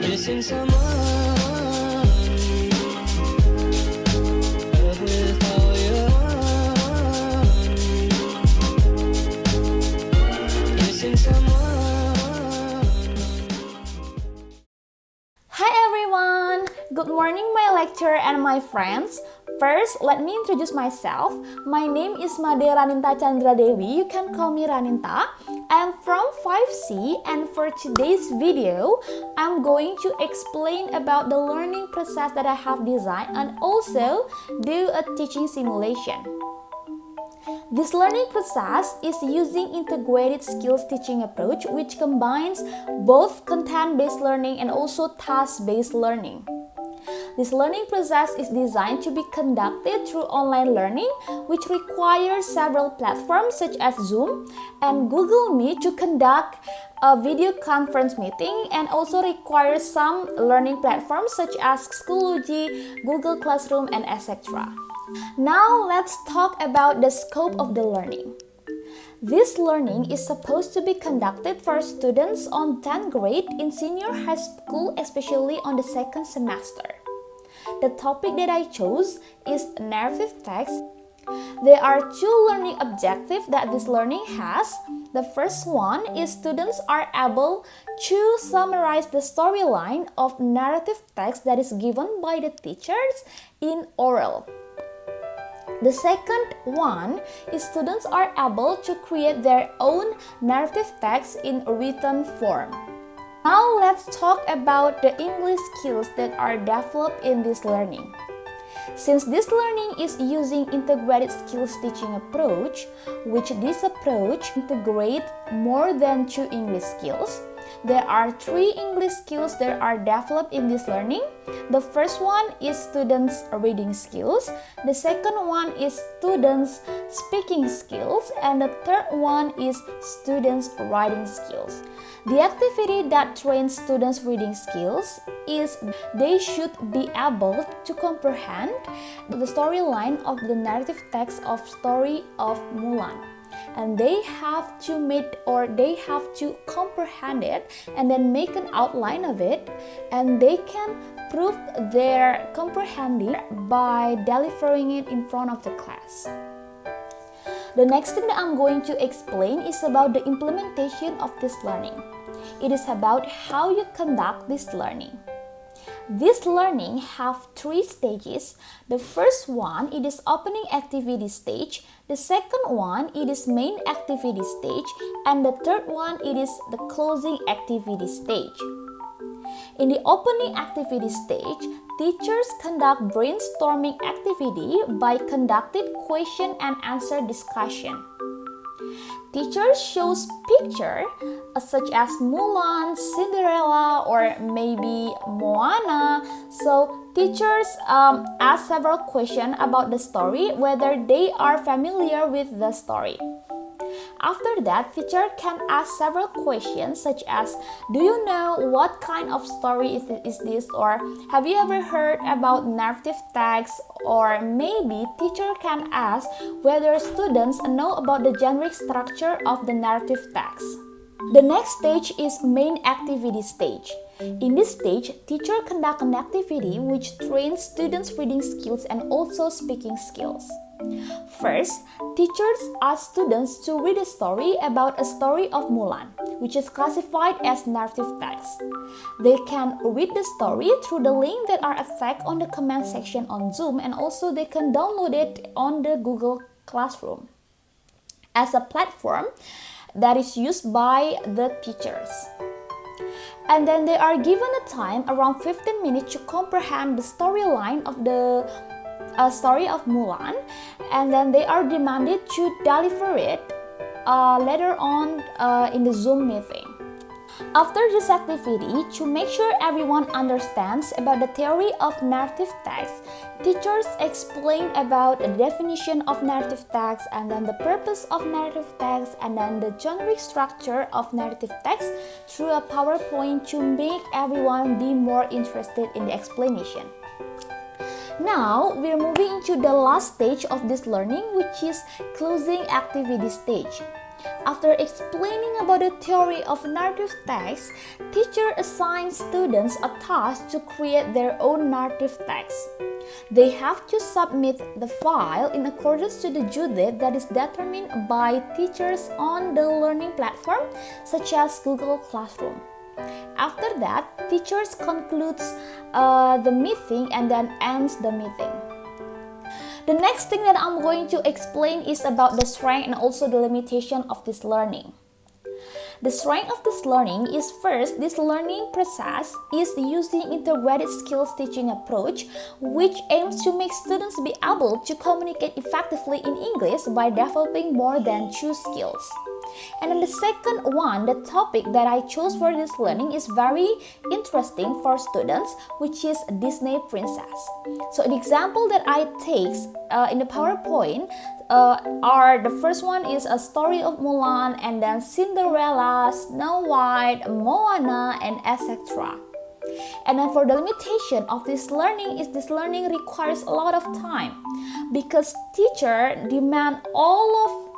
missing someone. Without you, missing someone. Hi everyone! Good morning my lecturer and my friends. First, let me introduce myself. My name is Raninta Candra Dewi. You can call me Raninta. I am from 5C and for today's video, I'm going to explain about the learning process that I have designed and also do a teaching simulation. This learning process is using integrated skills teaching approach which combines both content-based learning and also task-based learning. This learning process is designed to be conducted through online learning, which requires several platforms such as Zoom and Google Meet to conduct a video conference meeting, and also requires some learning platforms such as Schoology, Google Classroom, and etc. Now let's talk about the scope of the learning. This learning is supposed to be conducted for students on 10th grade in senior high school, especially on the second semester. The topic that I chose is narrative text. There are two learning objectives that this learning has. The first one is students are able to summarize the storyline of narrative text that is given by the teachers in oral. The second one is students are able to create their own narrative text in written form. Now let's talk about the English skills that are developed in this learning. Since this learning is using integrated skills teaching approach, which this approach integrates more than 2 English skills, there are 3 English skills that are developed in this learning. The first one is students' reading skills, the second one is students' speaking skills, and the third one is students' writing skills. The activity that trains students' reading skills is they should be able to comprehend the storyline of the narrative text of Story of Mulan. And they have to comprehend it and then make an outline of it, and they can prove their comprehending by delivering it in front of the class. The next thing that I'm going to explain is about the implementation of this learning. It is about how you conduct this learning. This learning have 3 stages. The first one, it is opening activity stage. The second one, it is main activity stage. And the third one, it is the closing activity stage. In the opening activity stage, teachers conduct brainstorming activity by conducting question and answer discussion. Teachers shows picture such as Mulan, Cinderella, or maybe Moana. So teachers ask several questions about the story, whether they are familiar with the story. After that, teacher can ask several questions such as, do you know what kind of story is this? Or have you ever heard about narrative text? Or maybe teacher can ask whether students know about the generic structure of the narrative text. The next stage is main activity stage. In this stage, teacher conduct an activity which trains students' reading skills and also speaking skills. First, teachers ask students to read a story about a story of Mulan, which is classified as narrative text. They can read the story through the link that are affixed on the comment section on Zoom, and also they can download it on the Google Classroom as a platform that is used by the teachers. And then they are given a time around 15 minutes to comprehend the storyline of the story of Mulan, and then they are demanded to deliver it later on in the Zoom meeting. After this activity, to make sure everyone understands about the theory of narrative text, teachers explain about the definition of narrative text, and then the purpose of narrative text, and then the generic structure of narrative text through a PowerPoint to make everyone be more interested in the explanation. Now, we're moving into the last stage of this learning, which is closing activity stage. After explaining about the theory of narrative text, teacher assigns students a task to create their own narrative text. They have to submit the file in accordance to the due date that is determined by teachers on the learning platform such as Google Classroom. After that, teachers concludes the meeting and then ends the meeting. The next thing that I'm going to explain is about the strength and also the limitation of this learning. The strength of this learning is first, this learning process is using integrated skills teaching approach, which aims to make students be able to communicate effectively in English by developing more than two skills. And then the second one, the topic that I chose for this learning is very interesting for students, which is Disney princess. So the example that I take in the PowerPoint are the first one is a story of Mulan, and then Cinderella, Snow White, Moana, and etc. And then for the limitation of this learning is this learning requires a lot of time because teacher demand all of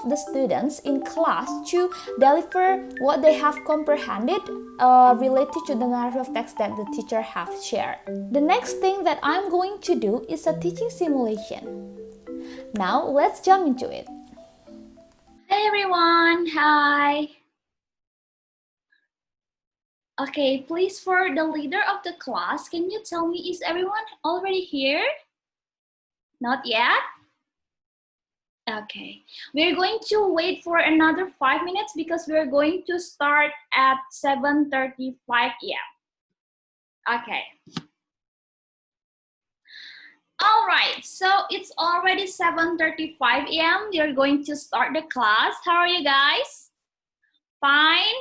the students in class to deliver what they have comprehended related to the narrative text that the teacher have shared. The next thing that I'm going to do is a teaching simulation. Now let's jump into it. Hey everyone, hi. Okay, please, for the leader of the class, can you tell me, is everyone already here? Not yet? Okay, we're going to wait for another 5 minutes because we're going to start at 7:35 a.m. Okay. All right, so it's already 7:35 a.m. We're going to start the class. How are you guys? Fine?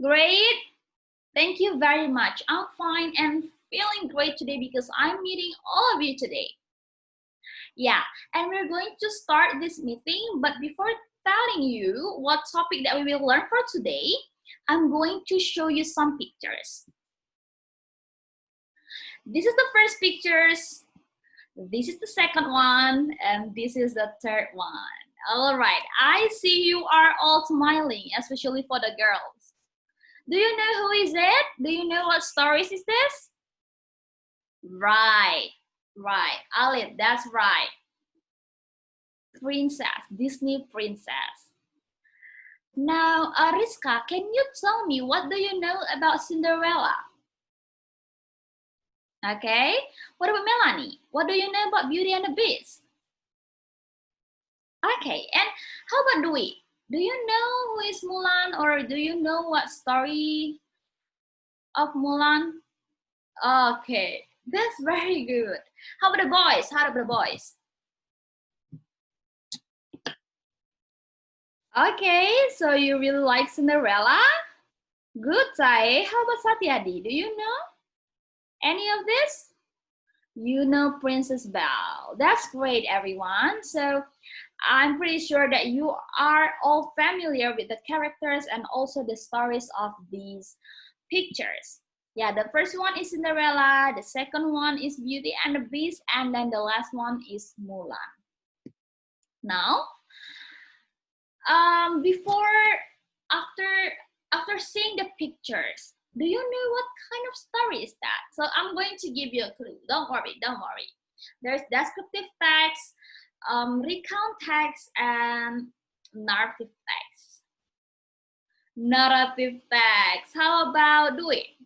Great? Thank you very much. I'm fine and feeling great today because I'm meeting all of you today. Yeah, and we're going to start this meeting, but before telling you what topic that we will learn for today, I'm going to show you some pictures. This is the first pictures, this is the second one, and this is the third one. All right, I see you are all smiling, especially for the girls. Do you know who is it? Do you know what stories is this? Right, Alid, that's right. Princess, Disney princess. Now, Rizka, can you tell me what do you know about Cinderella? Okay, what about Melanie? What do you know about Beauty and the Beast? Okay, and how about Dewi? Do you know who is Mulan, or do you know what story of Mulan? Okay, that's very good. How about the boys? How about the boys? Okay, so you really like Cinderella? Good, Sai. How about Satyadi? Do you know any of this? You know Princess Belle. That's great, everyone. So I'm pretty sure that you are all familiar with the characters and also the stories of these pictures. Yeah, the first one is Cinderella, the second one is Beauty and the Beast, and then the last one is Mulan. Now, after seeing the pictures, do you know what kind of story is that? So I'm going to give you a clue. Don't worry. There's descriptive text, recount text, and narrative text. Narrative text. How about Dewi?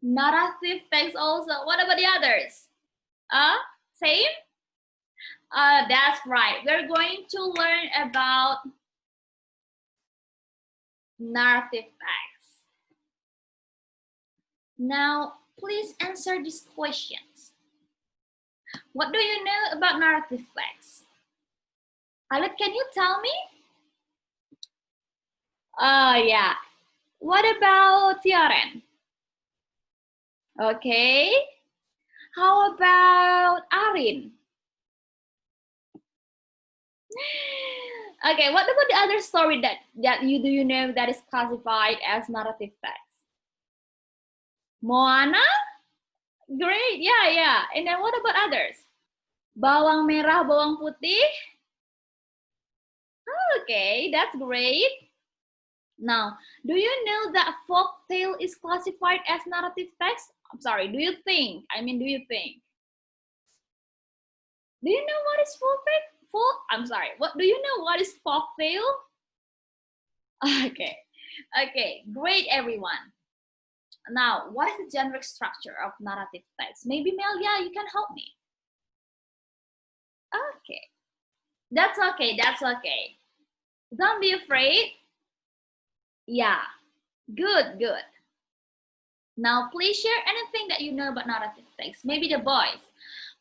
Narrative text also. What about the others? Same? That's right. We're going to learn about narrative text. Now, please answer these questions. What do you know about narrative text? Alit, can you tell me? Yeah. What about Fiaren? Okay. How about Arin? Okay, what about the other story that you know that is classified as narrative text? Moana? Great, yeah. And then what about others? Bawang merah, bawang putih? Okay, that's great. Now, do you know that folk tale is classified as narrative text? I'm sorry, do you think? Do you think? Do you know what is folk tale? I'm sorry, what do you know what is folk tale? Okay, okay, great everyone. Now, what is the generic structure of narrative text? Maybe Melia, you can help me. Okay, that's okay, that's okay. Don't be afraid. Yeah, good, good. Now, please share anything that you know about narrative text. Maybe the boys.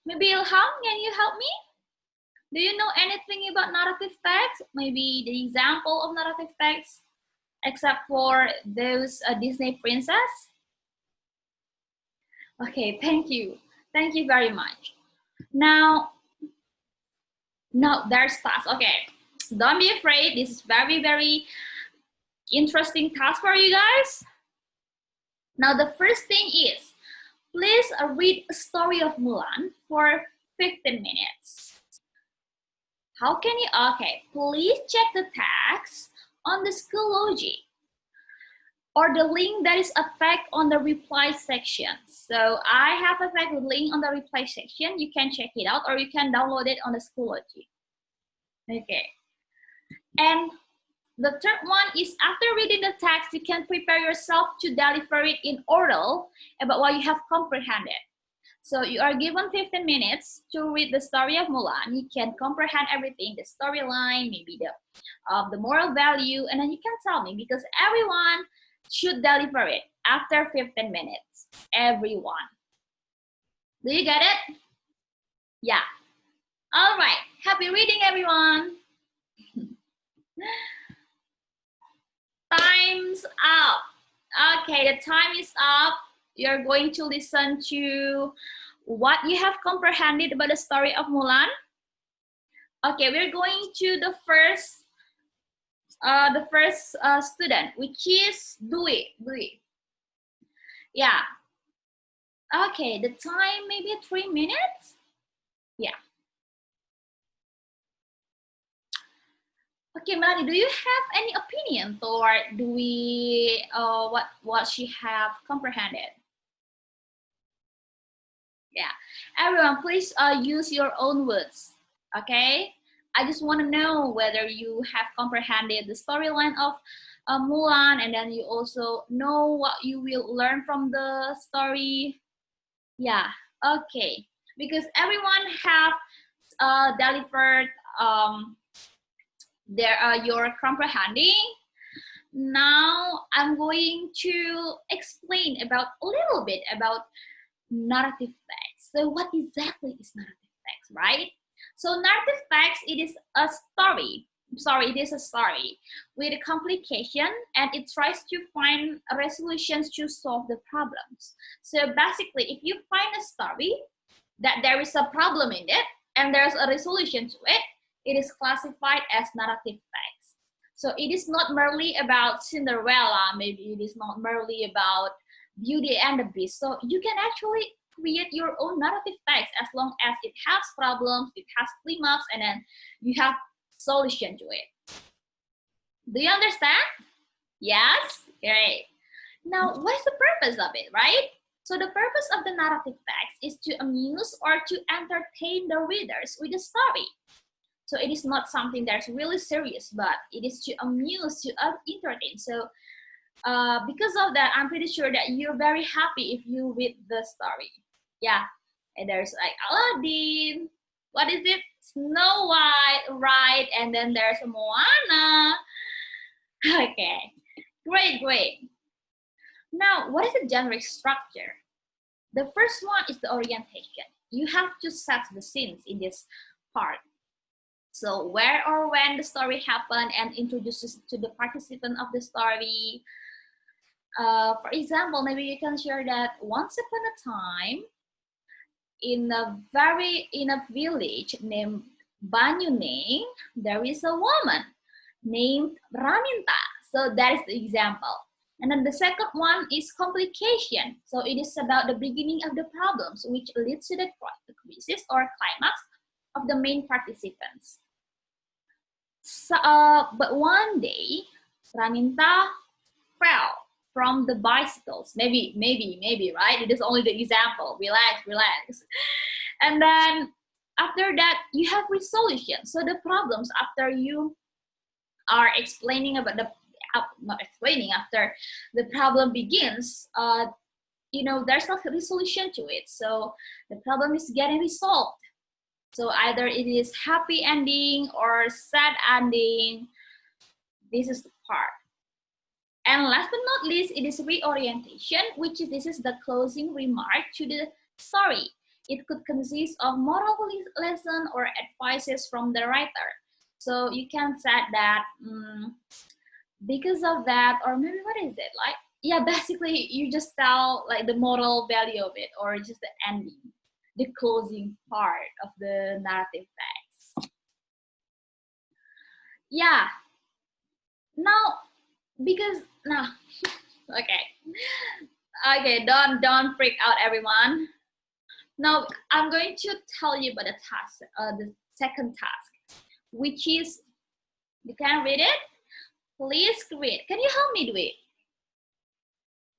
Maybe Ilham, can you help me? Do you know anything about narrative text? Maybe the example of narrative text, except for those Disney princess? Okay, thank you. Thank you very much. Now, no, there's task. Okay, don't be afraid. This is very, very interesting task for you guys. Now, the first thing is, please read a story of Mulan for 15 minutes. How can you? Okay, please check the text on the Schoology or the link that is attached on the reply section. So I have attached the link on the reply section. You can check it out or you can download it on the Schoology. Okay. And the third one is after reading the text, you can prepare yourself to deliver it in oral about what you have comprehended. So you are given 15 minutes to read the story of Mulan. You can comprehend everything, the storyline, maybe the moral value, and then you can tell me because everyone should deliver it after 15 minutes. Everyone. Do you get it? Yeah. All right. Happy reading, everyone. Time's up. Okay, the time is up. You're going to listen to what you have comprehended about the story of Mulan. Okay, we're going to the first student, which is Dewi. Yeah. Okay, the time maybe 3 minutes. Yeah. Okay, Melanie, do you have any opinion toward Dewi? What she have comprehended? Yeah, everyone, please use your own words. Okay, I just want to know whether you have comprehended the storyline of Mulan, and then you also know what you will learn from the story. Yeah, okay, because everyone have delivered your comprehending. Now I'm going to explain about a little bit about narrative text. So what exactly is narrative text, right? So narrative text, it is a story. Sorry, it is a story with a complication and it tries to find resolutions to solve the problems. So basically, if you find a story that there is a problem in it and there's a resolution to it, it is classified as narrative text. So it is not merely about Cinderella, maybe it is not merely about Beauty and the Beast. So you can actually create your own narrative text as long as it has problems, it has climax, and then you have solution to it. Do you understand? Yes? Great. Now, what is the purpose of it, right? So the purpose of the narrative text is to amuse or to entertain the readers with the story. So it is not something that's really serious, but it is to amuse, to entertain. So because of that, I'm pretty sure that you're very happy if you read the story. Yeah, and there's like Aladdin, what is it? Snow White, right? And then there's Moana. Okay, great. Now, what is the generic structure? The first one is the orientation. You have to set the scenes in this part. So where or when the story happened and introduces to the participant of the story. For example, maybe you can share that once upon a time, in a village named Banyuning, there is a woman named Raninta. So that is the example. And then the second one is complication. So it is about the beginning of the problems, which leads to the crisis or climax of the main participants. But one day, Raninta fell from the bicycles. Maybe, right? It is only the example. Relax. And then after that, you have resolution. So the problems after you are explaining about the not explaining after the problem begins, there's no resolution to it. So the problem is getting resolved. So either it is happy ending or sad ending. This is the part. And last but not least, it is reorientation, which is this is the closing remark to the story. It could consist of moral lesson or advices from the writer. So you can say that because of that, or maybe what is it like? Yeah, basically you just tell like the moral value of it, or just the ending, the closing part of the narrative text. Yeah. Now, because now, okay, don't freak out, everyone. Now I'm going to tell you about the task, the second task, which is, you can read it. Please read. Can you help me do it?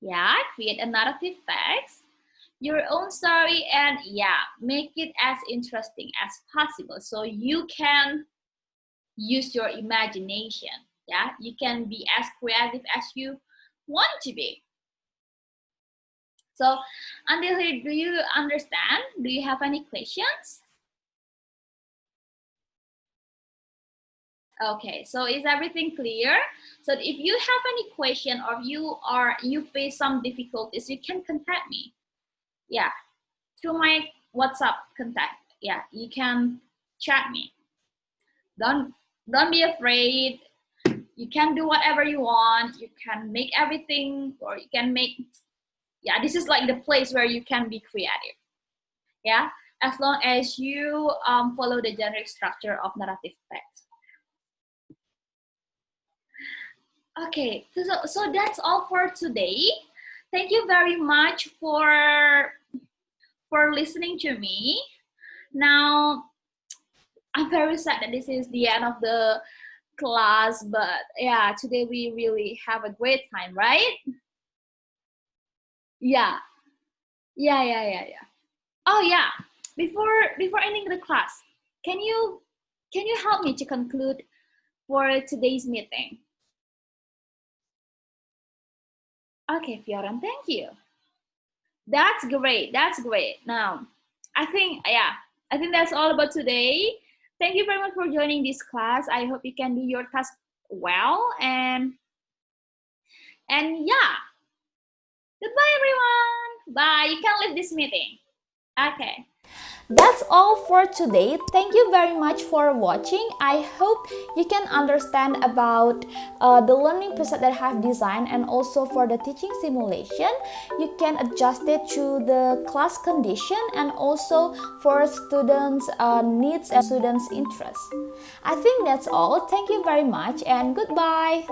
Yeah, create a narrative text, your own story, and make it as interesting as possible so you can use your imagination. Yeah, you can be as creative as you want to be. So until here, do you understand? Do you have any questions? Okay, so is everything clear? So if you have any question or you face some difficulties, you can contact me. Yeah, through my WhatsApp contact. Yeah, you can chat me. Don't be afraid. You can do whatever you want. You can make everything, or you can make, this is like the place where you can be creative. Yeah, as long as you follow the generic structure of narrative text. Okay, so that's all for today. Thank you very much for listening to me. Now, I'm very sad that this is the end of the class, but yeah, today we really have a great time, right? Yeah. Oh yeah, before ending the class, can you help me to conclude for today's meeting? Okay, Fioran, thank you. That's great. Now, I think that's all about today. Thank you very much for joining this class. I hope you can do your task well, and yeah. Goodbye, everyone. Bye. You can leave this meeting. Okay. That's all for today. Thank you very much for watching. I hope you can understand about the learning preset that I have designed, and also for the teaching simulation, you can adjust it to the class condition and also for students' needs and students' interests. I think that's all. Thank you very much and goodbye.